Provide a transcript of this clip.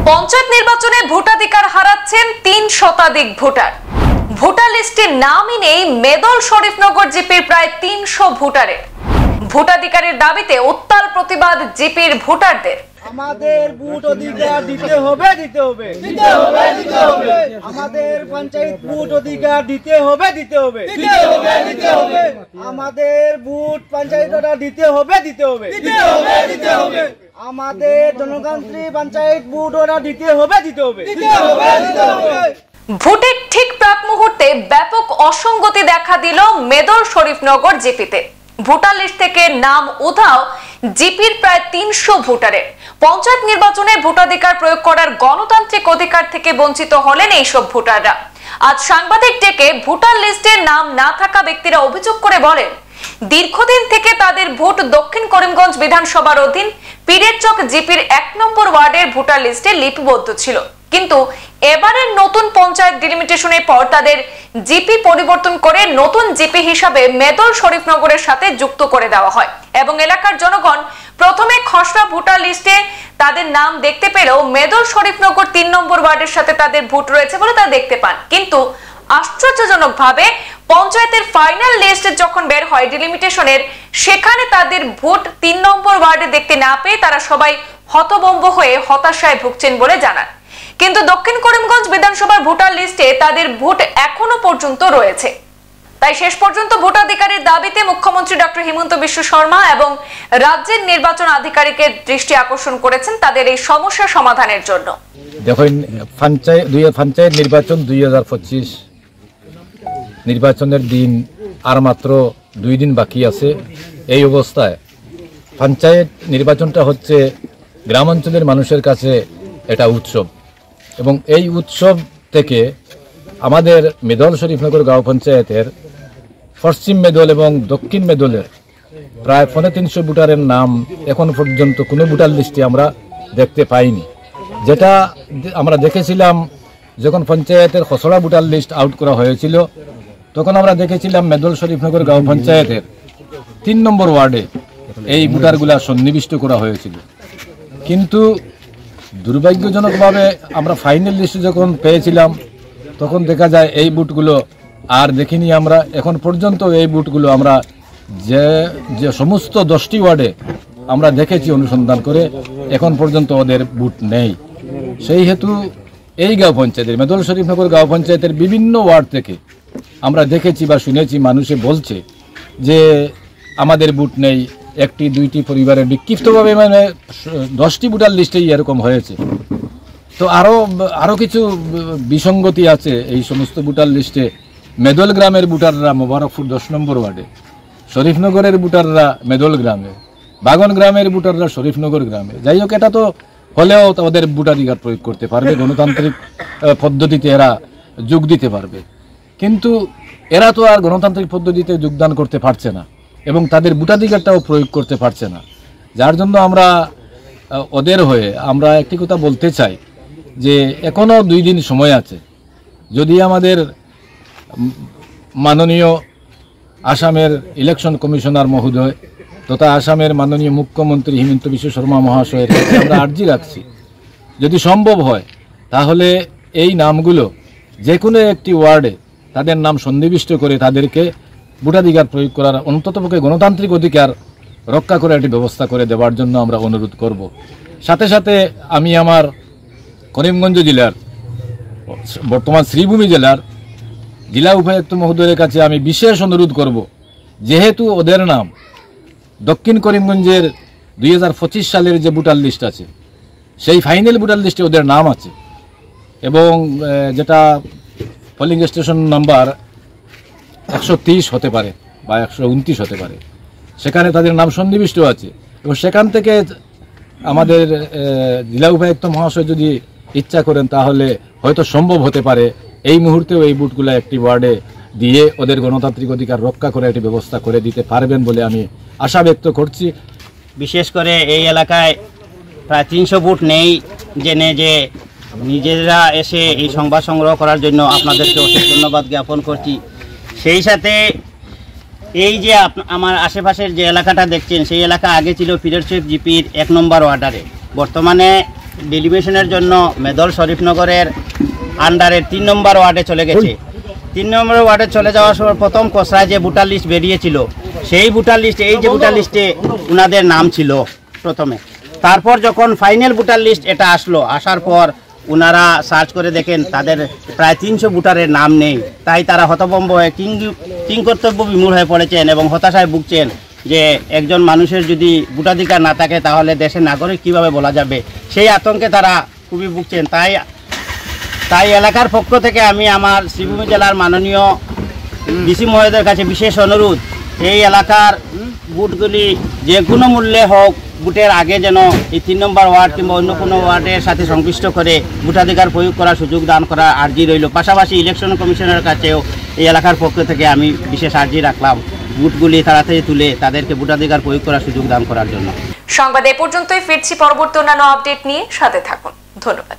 পঞ্চায়েত নির্বাচনে ভোটাধিকার হারাচ্ছেন 3 শতাধিক ভোটার। ভোটার লিস্টে নামই নেই মেদল শরীফনগর জিপির প্রায় 300 ভোটারের। ভোটাধিকারের দাবিতে উত্তাল প্রতিবাদ জিপির ভোটারদের। আমাদের ভোট অধিকার দিতে হবে আমাদের পঞ্চায়েত ভোট অধিকার দিতে হবে আমাদের ভোট পঞ্চায়েতটা দিতে হবে আমাদের জনগণতান্ত্রিক পঞ্চায়েত ভোট ওরা দিতে হবে ভোটের ঠিক প্রাক মুহূর্তে ব্যাপক অসঙ্গতি দেখা দিল মেদল শরীফনগর জিপিতে। ভোটার লিস্ট থেকে নাম উধাও জিপির প্রায় 300 ভোটারের। পঞ্চায়েত নির্বাচনে ভোটাধিকার প্রয়োগ করার গণতান্ত্রিক অধিকার থেকে বঞ্চিত হলেন এইসব ভোটাররা। আজ সাংবাদিক ডেকে ভোটার লিস্টে নাম না থাকা ব্যক্তিরা অভিযোগ করে বলেন, দীর্ঘদিন থেকে তাদের ভোট দক্ষিণ করিমগঞ্জ বিধানসভার অধীন পীরেরচক জিপির 1 নম্বর ওয়ার্ডের ভোটার লিস্টে লিপিবদ্ধ ছিল, কিন্তু এবারের নতুন পঞ্চায়েত ডিলিমিটেশনের পর তাদের জিপি পরিবর্তন করে নতুন জিপি হিসাবে মেদল শরীফনগরের সাথে যুক্ত করে দেওয়া হয় এবং এলাকার জনগণ প্রথমে খসড়া ভোটার লিস্টে তাদের নাম দেখতে পেলেও মেদল শরীফনগর 3 নম্বর ওয়ার্ডের সাথে তাদের ভোট রয়েছে বলে তারা দেখতে পান। কিন্তু আশ্চর্যজনকভাবে পঞ্চায়েতের ফাইনাল লিস্ট যখন বের হয় ডিলিমিটেশনের, সেখানে তাদের ভোট 3 নম্বর ওয়ার্ডে দেখতে না পেয়ে তারা সবাই হতভম্ব হয়ে হতাশায় ভুগছেন বলে জানান। কিন্তু দক্ষিণ করিমগঞ্জ বিধানসভার ভোটার লিস্টে তাদের ভোট এখনো পর্যন্ত রয়েছে। তাই শেষ পর্যন্ত ভোটাধিকারের দাবিতে মুখ্যমন্ত্রী ডক্টর হিমন্ত বিশ্ব শর্মা এবং রাজ্যের নির্বাচন আধিকারিকের দৃষ্টি আকর্ষণ করেছেন তাদের এই সমস্যা সমাধানের জন্য। দেখুন, পঞ্চায়েত নির্বাচন 2025 নির্বাচনের দিন আর মাত্র 2 দিন বাকি আছে। এই অবস্থায় পঞ্চায়েত নির্বাচনটা হচ্ছে গ্রামাঞ্চলের মানুষের কাছে এটা উৎসব, এবং এই উৎসব থেকে আমাদের মেদল শরীফনগর গাঁও পঞ্চায়েতের পশ্চিম মেদল এবং দক্ষিণ মেদলের প্রায় 350 ভোটারের নাম এখন পর্যন্ত কোনো ভোটার লিস্টে আমরা দেখতে পাইনি। যেটা আমরা দেখেছিলাম যখন পঞ্চায়েতের খসড়া ভোটার লিস্ট আউট করা হয়েছিল, তখন আমরা দেখেছিলাম মেদল শরীফনগর গাঁও পঞ্চায়েতের 3 নম্বর ওয়ার্ডে এই ভোটারগুলা সন্নিবিষ্ট করা হয়েছিল। কিন্তু দুর্ভাগ্যজনকভাবে আমরা ফাইনাল লিস্ট যখন পেয়েছিলাম তখন দেখা যায় এই বুটগুলো আর দেখিনি আমরা। এখন পর্যন্ত এই বুটগুলো আমরা যে সমস্ত 10টি ওয়ার্ডে আমরা দেখেছি অনুসন্ধান করে, এখন পর্যন্ত ওদের বুট নেই। সেই হেতু এই গাঁও পঞ্চায়েতের মেদল শরীফনগর গাঁও পঞ্চায়েতের বিভিন্ন ওয়ার্ড থেকে আমরা দেখেছি বা শুনেছি মানুষে বলছে যে আমাদের বুট নেই। 1-2টি পরিবারের বিক্ষিপ্তভাবে মানে 10টি ভোটার লিস্টেই এরকম হয়েছে। তো আরও কিছু বিসঙ্গতি আছে এই সমস্ত ভোটার লিস্টে। মেদল গ্রামের ভোটাররা মোবারকপুর 10 নম্বর ওয়ার্ডে, শরীফনগরের ভোটাররা মেদল গ্রামে, বাগন গ্রামের ভোটাররা শরীফনগর গ্রামে। যাই হোক, এটা তো হলেও ওদের ভোটাধিকার প্রয়োগ করতে পারবে, গণতান্ত্রিক পদ্ধতিতে এরা যোগ দিতে পারবে। কিন্তু এরা তো আর গণতান্ত্রিক পদ্ধতিতে যোগদান করতে পারছে না এবং তাদের ভোটাধিকারটাও প্রয়োগ করতে পারছে না। যার জন্য আমরা ওদের হয়ে আমরা একটি কথা বলতে চাই যে এখনও 2 দিন সময় আছে। যদি আমাদের মাননীয় আসামের ইলেকশন কমিশনার মহোদয় তথা আসামের মাননীয় মুখ্যমন্ত্রী হিমন্ত বিশ্ব শর্মা মহাশয়ের কাছে আমরা আর্জি রাখছি, যদি সম্ভব হয় তাহলে এই নামগুলো যে কোনো একটি ওয়ার্ডে তাদের নাম সন্নিবিষ্ট করে তাদেরকে ভোটাধিকার প্রয়োগ করার, অন্ততপক্ষে গণতান্ত্রিক অধিকার রক্ষা করে একটি ব্যবস্থা করে দেওয়ার জন্য আমরা অনুরোধ করব। সাথে সাথে আমি আমার করিমগঞ্জ জেলার, বর্তমান শ্রীভূমি জেলার জেলা উপায়ুক্ত মহোদয়ের কাছে আমি বিশেষ অনুরোধ করব, যেহেতু ওদের নাম দক্ষিণ করিমগঞ্জের 2025 সালের যে ভোটার লিস্ট আছে সেই ফাইনাল ভোটার লিস্টে ওদের নাম আছে, এবং যেটা পোলিং স্টেশন নাম্বার 130 হতে পারে বা 129 হতে পারে, সেখানে তাদের নাম সন্নিবিষ্ট আছে। এবং সেখান থেকে আমাদের জেলা উপায়ুক্ত মহাশয় যদি ইচ্ছা করেন তাহলে হয়তো সম্ভব হতে পারে এই মুহূর্তেও এই বুটগুলো একটি ওয়ার্ডে দিয়ে ওদের গণতান্ত্রিক অধিকার রক্ষা করে একটি ব্যবস্থা করে দিতে পারবেন বলে আমি আশা ব্যক্ত করছি। বিশেষ করে এই এলাকায় প্রায় 300 বুট নেই জেনে যে নিজেরা এসে এই সংবাদ সংগ্রহ করার জন্য আপনাদেরকে অশেষ ধন্যবাদ জ্ঞাপন করছি। সেই সাথে এই যে আমার আশেপাশের যে এলাকাটা দেখছেন সেই এলাকা আগে ছিল পীরেরচক জিপির 1 নম্বর ওয়ার্ডারে, বর্তমানে ডেলিমিশনের জন্য মেদল শরীফনগরের আন্ডারের 3 নম্বর ওয়ার্ডে চলে গেছে। 3 নম্বর ওয়ার্ডে চলে যাওয়ার সময় প্রথম খসড়ায় যে ভোটার লিস্ট বেরিয়েছিল সেই ভোটার লিস্টে এই যে ভোটার লিস্টে ওনাদের নাম ছিল প্রথমে, তারপর যখন ফাইনাল ভোটার লিস্ট এটা আসলো, আসার পর ওনারা সার্চ করে দেখেন তাদের প্রায় 300 ভোটারের নাম নেই। তাই তারা হতভম্ব হয়ে কিংকর্তব্য বিমূঢ় হয়ে পড়েছেন এবং হতাশায় ভুগছেন যে একজন মানুষের যদি ভোটাধিকার না থাকে তাহলে দেশের নাগরিক কিভাবে বলা যাবে, সেই আতঙ্কে তারা খুবই ভুগছেন। তাই এলাকার পক্ষ থেকে আমি আমার শ্রীভূমি জেলার মাননীয় ডিসি মহোদয়ের কাছে বিশেষ অনুরোধ, এই এলাকার বুথগুলি যে কোনো মূল্যে হোক বুথের আগে যেন এই 3 নম্বর ওয়ার্ড কিংবা অন্য কোনো ওয়ার্ডের সাথে সংশ্লিষ্ট করে ভোটাধিকার প্রয়োগ করার সুযোগ দান করা আর্জি রইল। পাশাপাশি ইলেকশন কমিশনের কাছেও এই এলাকার পক্ষ থেকে আমি বিশেষ আর্জি রাখলাম বুথগুলি তাড়াতাড়ি তুলে তাদেরকে ভোটাধিকার প্রয়োগ করার সুযোগ দান করার জন্য। সংবাদ এ পর্যন্তই, ফিরছি পরবর্তী অন্যান্য আপডেট নিয়ে, সাথে থাকুন। ধন্যবাদ।